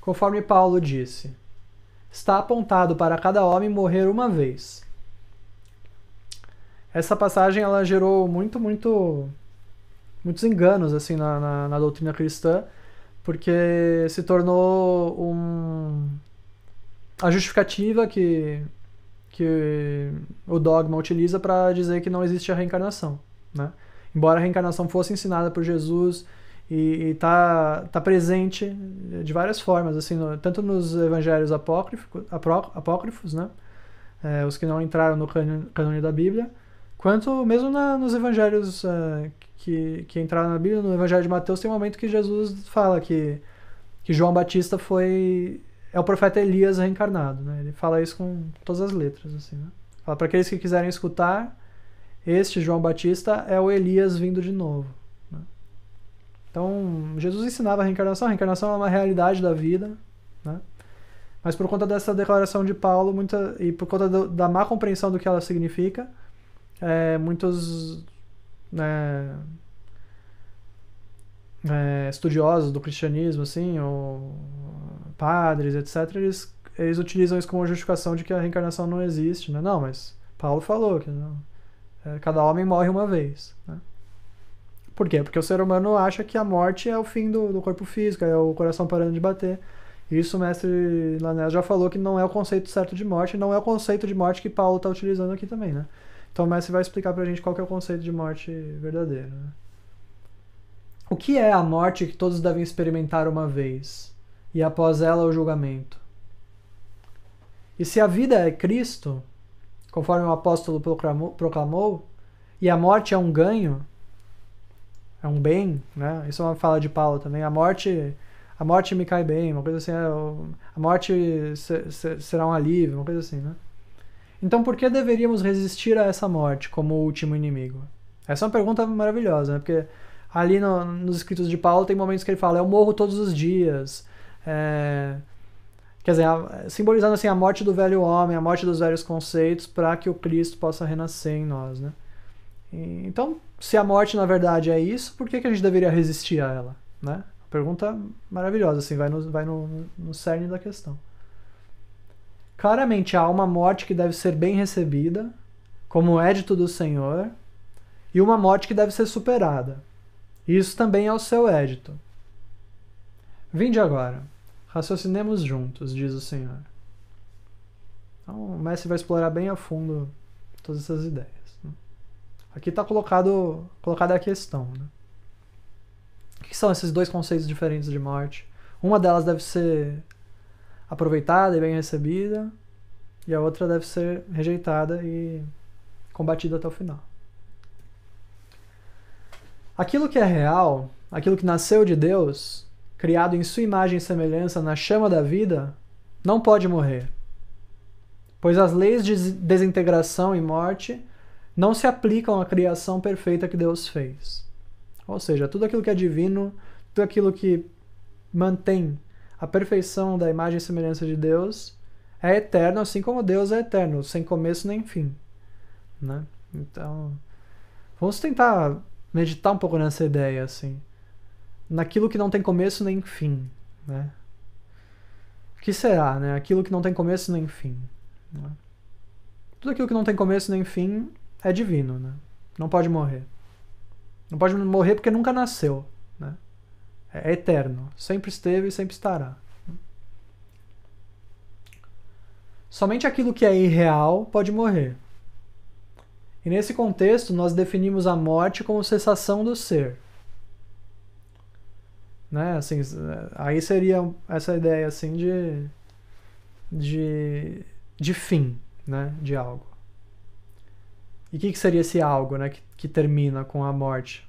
conforme Paulo disse, está apontado para cada homem morrer uma vez. Essa passagem ela gerou muitos enganos assim na doutrina cristã, porque se tornou a justificativa que o dogma utiliza para dizer que não existe a reencarnação, né? Embora a reencarnação fosse ensinada por Jesus e tá presente de várias formas, assim, tanto nos evangelhos apócrifos, né? Os que não entraram no cânone da Bíblia, quanto mesmo nos evangelhos que entraram na Bíblia. No evangelho de Mateus tem um momento que Jesus fala que João Batista é o profeta Elias reencarnado, né? Ele fala isso com todas as letras, assim, né? Fala para aqueles que quiserem escutar, este João Batista é o Elias vindo de novo, né? Então, Jesus ensinava a reencarnação é uma realidade da vida, né? Mas por conta dessa declaração de Paulo, e por conta da má compreensão do que ela significa, muitos estudiosos do cristianismo, assim, ou padres, etc., eles utilizam isso como justificação de que a reencarnação não existe, né? Não, mas Paulo falou que não, cada homem morre uma vez, né? Por quê? Porque o ser humano acha que a morte é o fim do corpo físico, é o coração parando de bater. Isso o mestre Lanel já falou que não é o conceito certo de morte, não é o conceito de morte que Paulo está utilizando aqui também, né? Então o mestre vai explicar pra gente qual que é o conceito de morte verdadeiro, né? O que é a morte que todos devem experimentar uma vez, e após ela o julgamento? E se a vida é Cristo, conforme o apóstolo proclamou, e a morte é um ganho, é um bem, né? Isso é uma fala de Paulo também. A morte me cai bem, uma coisa assim. A morte será um alívio, uma coisa assim, né? Então por que deveríamos resistir a essa morte como o último inimigo? Essa é uma pergunta maravilhosa, né? Porque ali nos escritos de Paulo tem momentos que ele fala: eu morro todos os dias. Quer dizer, simbolizando assim a morte do velho homem, a morte dos velhos conceitos, para que o Cristo possa renascer em nós, né? Então, se a morte na verdade é isso, por que a gente deveria resistir a ela, né? Pergunta maravilhosa, assim, vai no cerne da questão. Claramente há uma morte que deve ser bem recebida, como édito do Senhor, e uma morte que deve ser superada. Isso também é o seu édito. Vinde agora, raciocinemos juntos, diz o Senhor. Então o mestre vai explorar bem a fundo todas essas ideias, né? Aqui está colocada a questão, né? O que são esses dois conceitos diferentes de morte? Uma delas deve ser aproveitada e bem recebida, e a outra deve ser rejeitada e combatida até o final. Aquilo que é real, aquilo que nasceu de Deus, criado em sua imagem e semelhança na chama da vida, não pode morrer, pois as leis de desintegração e morte não se aplicam à criação perfeita que Deus fez. Ou seja, tudo aquilo que é divino, tudo aquilo que mantém a perfeição da imagem e semelhança de Deus é eterno, assim como Deus é eterno, sem começo nem fim, né? Então, vamos tentar meditar um pouco nessa ideia, assim, naquilo que não tem começo nem fim, né? O que será, né? Aquilo que não tem começo nem fim, né? Tudo aquilo que não tem começo nem fim é divino, né? Não pode morrer. Não pode morrer porque nunca nasceu, né? É eterno. Sempre esteve e sempre estará. Somente aquilo que é irreal pode morrer. E nesse contexto, nós definimos a morte como cessação do ser, né? Assim, aí seria essa ideia assim de fim, né? De algo. E o que seria esse algo, né, que termina com a morte?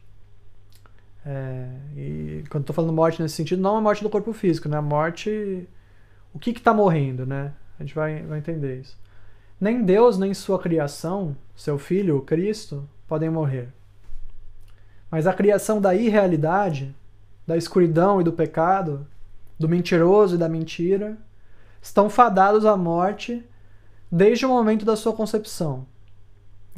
E quando estou falando morte nesse sentido, não a morte do corpo físico, né? A morte... O que está morrendo, né? A gente vai entender isso. Nem Deus, nem sua criação, seu Filho, o Cristo, podem morrer. Mas a criação da irrealidade, da escuridão e do pecado, do mentiroso e da mentira, estão fadados à morte desde o momento da sua concepção.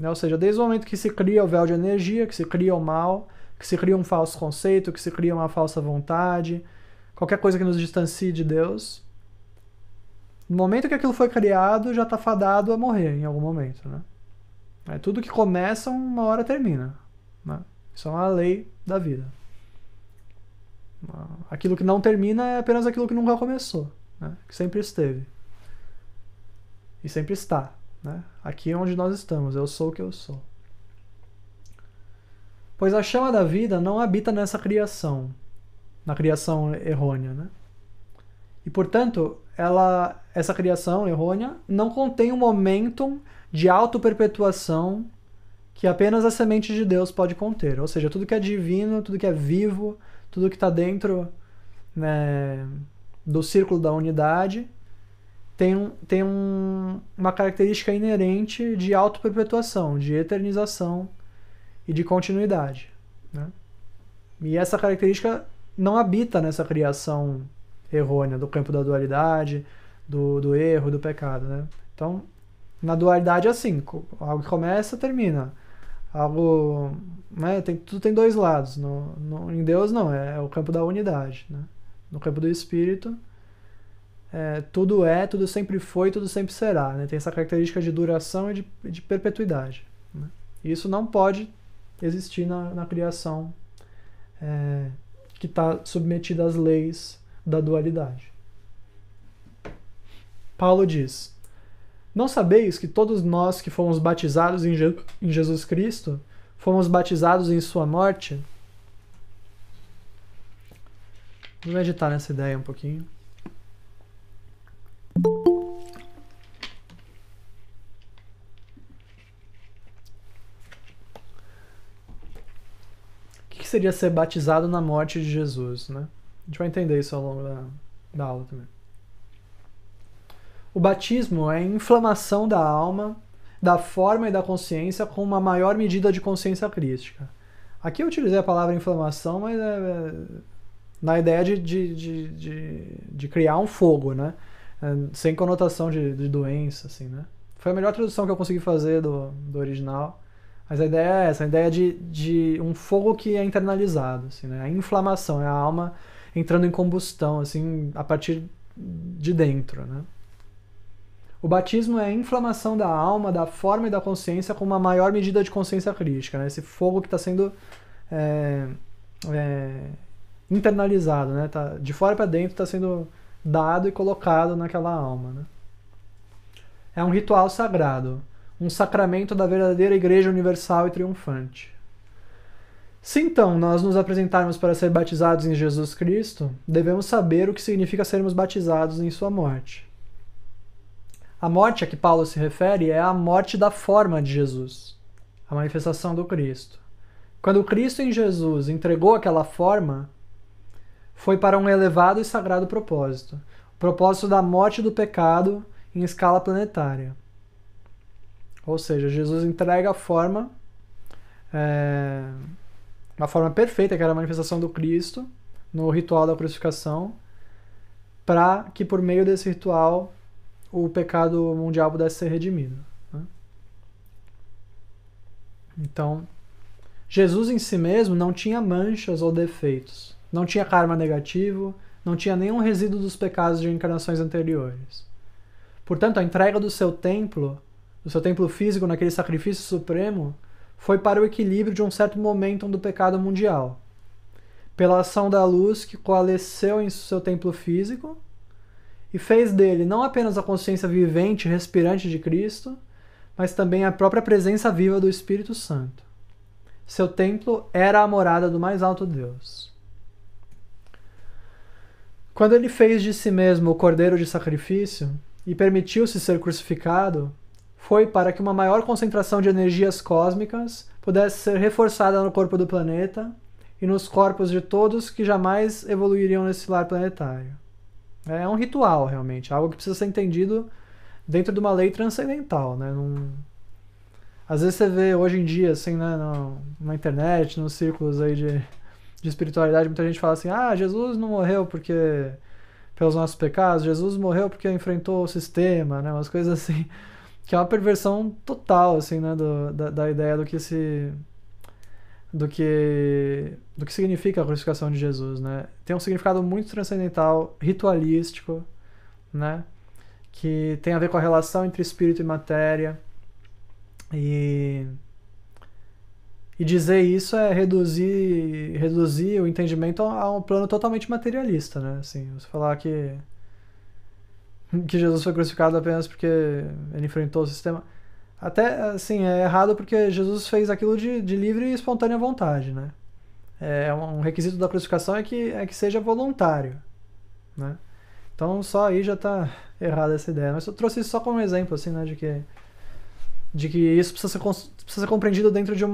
Ou seja, desde o momento que se cria o véu de energia, que se cria o mal, que se cria um falso conceito, que se cria uma falsa vontade, qualquer coisa que nos distancie de Deus, no momento que aquilo foi criado, já está fadado a morrer em algum momento, né? Tudo que começa, uma hora termina, né? Isso é uma lei da vida. Aquilo que não termina é apenas aquilo que nunca começou, né? Que sempre esteve. E sempre está, né? Aqui é onde nós estamos, eu sou o que eu sou. Pois a chama da vida não habita nessa criação, na criação errônea, né? E, portanto, essa criação errônea não contém um momentum de auto-perpetuação que apenas a semente de Deus pode conter. Ou seja, tudo que é divino, tudo que é vivo, tudo que está dentro, né, do círculo da unidade, tem uma característica inerente de auto-perpetuação, de eternização e de continuidade, né? E essa característica não habita nessa criação errônea do campo da dualidade, do erro, do pecado, né? Então, na dualidade é assim, algo que começa, termina. Algo, né, tudo tem dois lados. Em Deus não, é o campo da unidade, né? No campo do Espírito, tudo sempre foi, tudo sempre será, né? Tem essa característica de duração e de perpetuidade, né? E isso não pode existir na criação que está submetida às leis da dualidade. Paulo diz: não sabeis que todos nós que fomos batizados em Jesus Cristo, fomos batizados em sua morte? Vou meditar nessa ideia um pouquinho. O que seria ser batizado na morte de Jesus, né? A gente vai entender isso ao longo da aula também. O batismo é a inflamação da alma, da forma e da consciência com uma maior medida de consciência crística. Aqui eu utilizei a palavra inflamação, mas na ideia de criar um fogo, né? Sem conotação de doença, assim, né? Foi a melhor tradução que eu consegui fazer do original. Mas a ideia é essa, a ideia de um fogo que é internalizado, assim, né? A inflamação é a alma entrando em combustão, assim, a partir de dentro, né? O batismo é a inflamação da alma, da forma e da consciência com uma maior medida de consciência crítica, né? Esse fogo que está sendo internalizado, né? Tá, de fora para dentro está sendo dado e colocado naquela alma, né? É um ritual sagrado, um sacramento da verdadeira Igreja Universal e triunfante. Se então nós nos apresentarmos para ser batizados em Jesus Cristo, devemos saber o que significa sermos batizados em sua morte. A morte a que Paulo se refere é a morte da forma de Jesus, a manifestação do Cristo. Quando o Cristo em Jesus entregou aquela forma, foi para um elevado e sagrado propósito, o propósito da morte do pecado em escala planetária. Ou seja, Jesus entrega a forma, uma forma perfeita, que era a manifestação do Cristo, no ritual da crucificação, para que por meio desse ritual o pecado mundial pudesse ser redimido, né? Então, Jesus em si mesmo não tinha manchas ou defeitos, não tinha karma negativo, não tinha nenhum resíduo dos pecados de encarnações anteriores. Portanto, a entrega do seu templo físico naquele sacrifício supremo, foi para o equilíbrio de um certo momentum do pecado mundial, pela ação da luz que coalesceu em seu templo físico e fez dele não apenas a consciência vivente e respirante de Cristo, mas também a própria presença viva do Espírito Santo. Seu templo era a morada do mais alto Deus. Quando ele fez de si mesmo o cordeiro de sacrifício e permitiu-se ser crucificado, foi para que uma maior concentração de energias cósmicas pudesse ser reforçada no corpo do planeta e nos corpos de todos que jamais evoluiriam nesse lar planetário. É um ritual, realmente, algo que precisa ser entendido dentro de uma lei transcendental, né? Às vezes você vê hoje em dia, assim, né, na internet, nos círculos aí de espiritualidade, muita gente fala assim: ah, Jesus não morreu porque pelos nossos pecados, Jesus morreu porque enfrentou o sistema, né? Umas coisas assim, que é uma perversão total, assim, né, da ideia do que do que significa a crucificação de Jesus, né? Tem um significado muito transcendental, ritualístico, né? Que tem a ver com a relação entre espírito e matéria. E dizer isso é reduzir o entendimento a um plano totalmente materialista, né? Assim, você falar que Jesus foi crucificado apenas porque ele enfrentou o sistema. Até, assim, é errado porque Jesus fez aquilo de livre e espontânea vontade, né? Um requisito da crucificação é que seja voluntário, né? Então só aí já está errada essa ideia. Mas eu trouxe isso só como exemplo, assim, né? De que isso precisa ser compreendido dentro de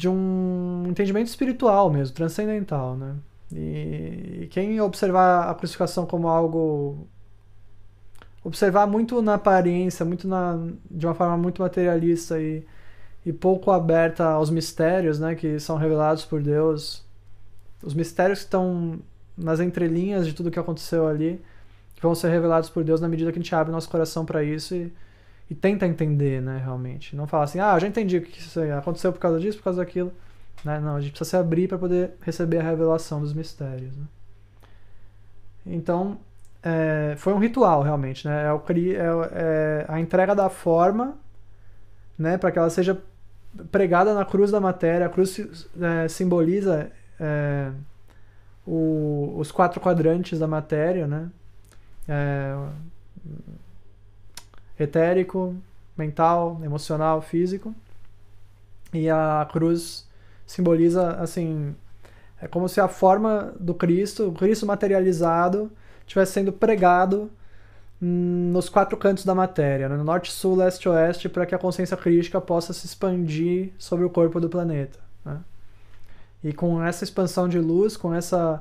um entendimento espiritual mesmo, transcendental, né? E quem observar a crucificação como algo... Observar muito na aparência, de uma forma muito materialista e pouco aberta aos mistérios, né, que são revelados por Deus. Os mistérios que estão nas entrelinhas de tudo que aconteceu ali, que vão ser revelados por Deus na medida que a gente abre nosso coração para isso e tenta entender, né, realmente. Não fala assim, já entendi o que isso aconteceu por causa disso, por causa daquilo. Né? Não, a gente precisa se abrir para poder receber a revelação dos mistérios. Né? Então, foi um ritual, realmente. Né? A entrega da forma, né, para que ela seja pregada na cruz da matéria. A cruz simboliza os 4 quadrantes da matéria, né? Etérico, mental, emocional, físico. E a cruz simboliza, assim, é como se a forma do Cristo, o Cristo materializado, estivesse sendo pregado nos 4 cantos da matéria, né? No norte, sul, leste e oeste, para que a consciência crística possa se expandir sobre o corpo do planeta. Né? E com essa expansão de luz, com essa,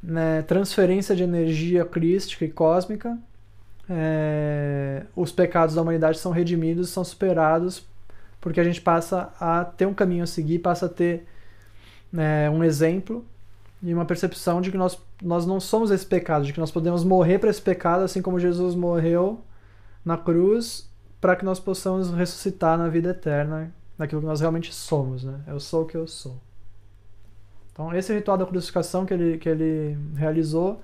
né, transferência de energia crística e cósmica, os pecados da humanidade são redimidos, são superados, porque a gente passa a ter um caminho a seguir, passa a ter um exemplo e uma percepção de que nós não somos esse pecado, de que nós podemos morrer para esse pecado, assim como Jesus morreu na cruz, para que nós possamos ressuscitar na vida eterna, naquilo que nós realmente somos, né? Eu sou o que eu sou. Então, esse ritual da crucificação que ele realizou,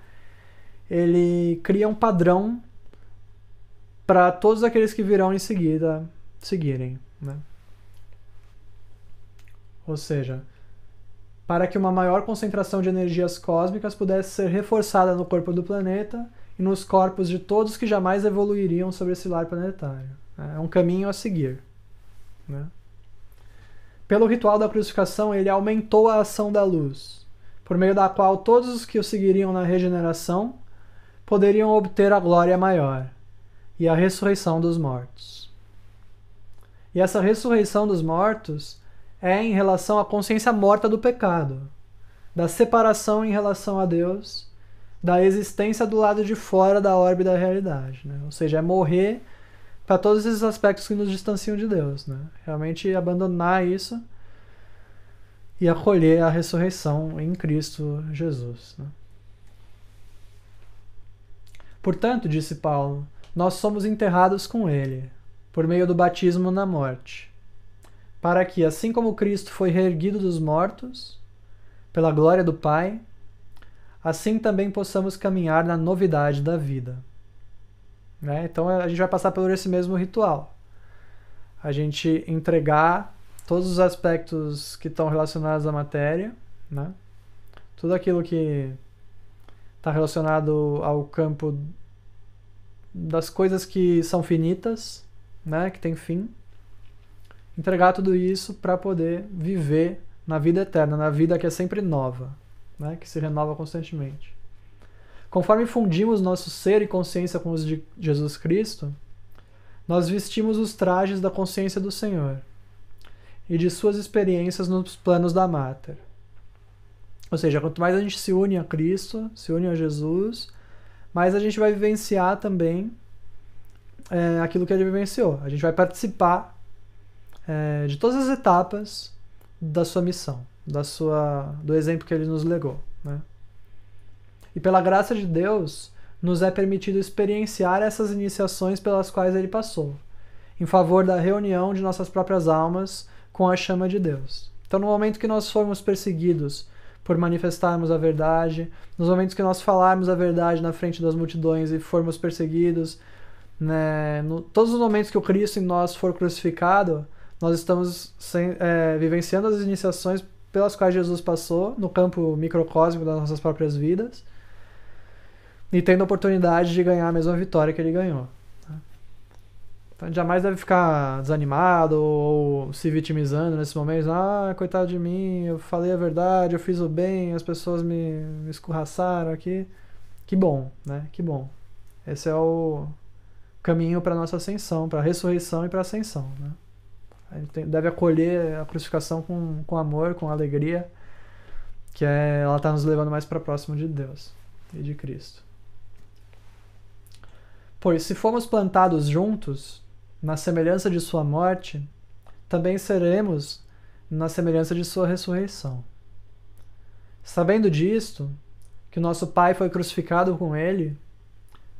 ele cria um padrão para todos aqueles que virão em seguida seguirem, né? Ou seja, para que uma maior concentração de energias cósmicas pudesse ser reforçada no corpo do planeta e nos corpos de todos que jamais evoluiriam sobre esse lar planetário. É um caminho a seguir. Né? Pelo ritual da crucificação, ele aumentou a ação da luz, por meio da qual todos os que o seguiriam na regeneração poderiam obter a glória maior e a ressurreição dos mortos. E essa ressurreição dos mortos é em relação à consciência morta do pecado, da separação em relação a Deus, da existência do lado de fora da órbita da realidade. Né? Ou seja, é morrer para todos esses aspectos que nos distanciam de Deus. Né? Realmente abandonar isso e acolher a ressurreição em Cristo Jesus. Né? Portanto, disse Paulo, nós somos enterrados com Ele, por meio do batismo na morte, para que, assim como Cristo foi reerguido dos mortos, pela glória do Pai, assim também possamos caminhar na novidade da vida. Né? Então a gente vai passar por esse mesmo ritual. A gente entregar todos os aspectos que estão relacionados à matéria, né? Tudo aquilo que está relacionado ao campo das coisas que são finitas, né? Que tem fim. Entregar tudo isso para poder viver na vida eterna, na vida que é sempre nova, né? Que se renova constantemente. Conforme fundimos nosso ser e consciência com os de Jesus Cristo, nós vestimos os trajes da consciência do Senhor e de suas experiências nos planos da Mater. Ou seja, quanto mais a gente se une a Cristo, se une a Jesus, mais a gente vai vivenciar também aquilo que ele vivenciou. A gente vai participar de todas as etapas da sua missão, do exemplo que ele nos legou. Né? E pela graça de Deus, nos é permitido experienciar essas iniciações pelas quais ele passou, em favor da reunião de nossas próprias almas com a chama de Deus. Então, no momento que nós formos perseguidos por manifestarmos a verdade, nos momentos que nós falarmos a verdade na frente das multidões e formos perseguidos, né, todos os momentos que o Cristo em nós for crucificado, nós estamos vivenciando as iniciações pelas quais Jesus passou no campo microcósmico das nossas próprias vidas e tendo a oportunidade de ganhar a mesma vitória que ele ganhou. Então a gente jamais deve ficar desanimado ou se vitimizando nesses momentos. Ah, coitado de mim, eu falei a verdade, eu fiz o bem, as pessoas me escorraçaram aqui. Que bom, né? Que bom. Esse é o caminho para a nossa ascensão, para a ressurreição e para a ascensão, né? A gente deve acolher a crucificação com amor, com alegria, que ela está nos levando mais para próximo de Deus e de Cristo. Pois se formos plantados juntos, na semelhança de sua morte, também seremos na semelhança de sua ressurreição. Sabendo disto, que o nosso Pai foi crucificado com ele,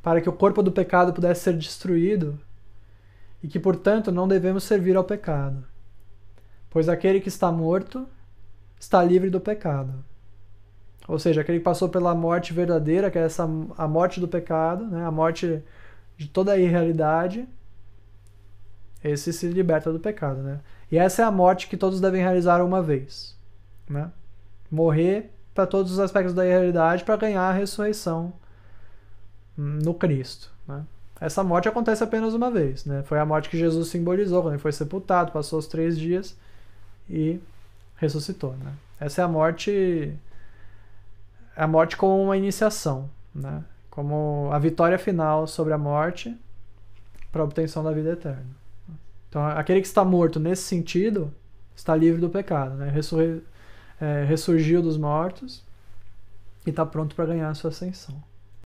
para que o corpo do pecado pudesse ser destruído, e que, portanto, não devemos servir ao pecado, pois aquele que está morto está livre do pecado. Ou seja, aquele que passou pela morte verdadeira, que é a morte do pecado, né, a morte de toda a irrealidade, esse se liberta do pecado, né? E essa é a morte que todos devem realizar uma vez, né? Morrer para todos os aspectos da irrealidade para ganhar a ressurreição no Cristo, né? Essa morte acontece apenas uma vez, né? Foi a morte que Jesus simbolizou quando ele foi sepultado, passou os 3 dias e ressuscitou, né? Essa é a morte como uma iniciação, né? Como a vitória final sobre a morte para a obtenção da vida eterna. Então, aquele que está morto nesse sentido está livre do pecado, né? Ressurgiu dos mortos e está pronto para ganhar a sua ascensão.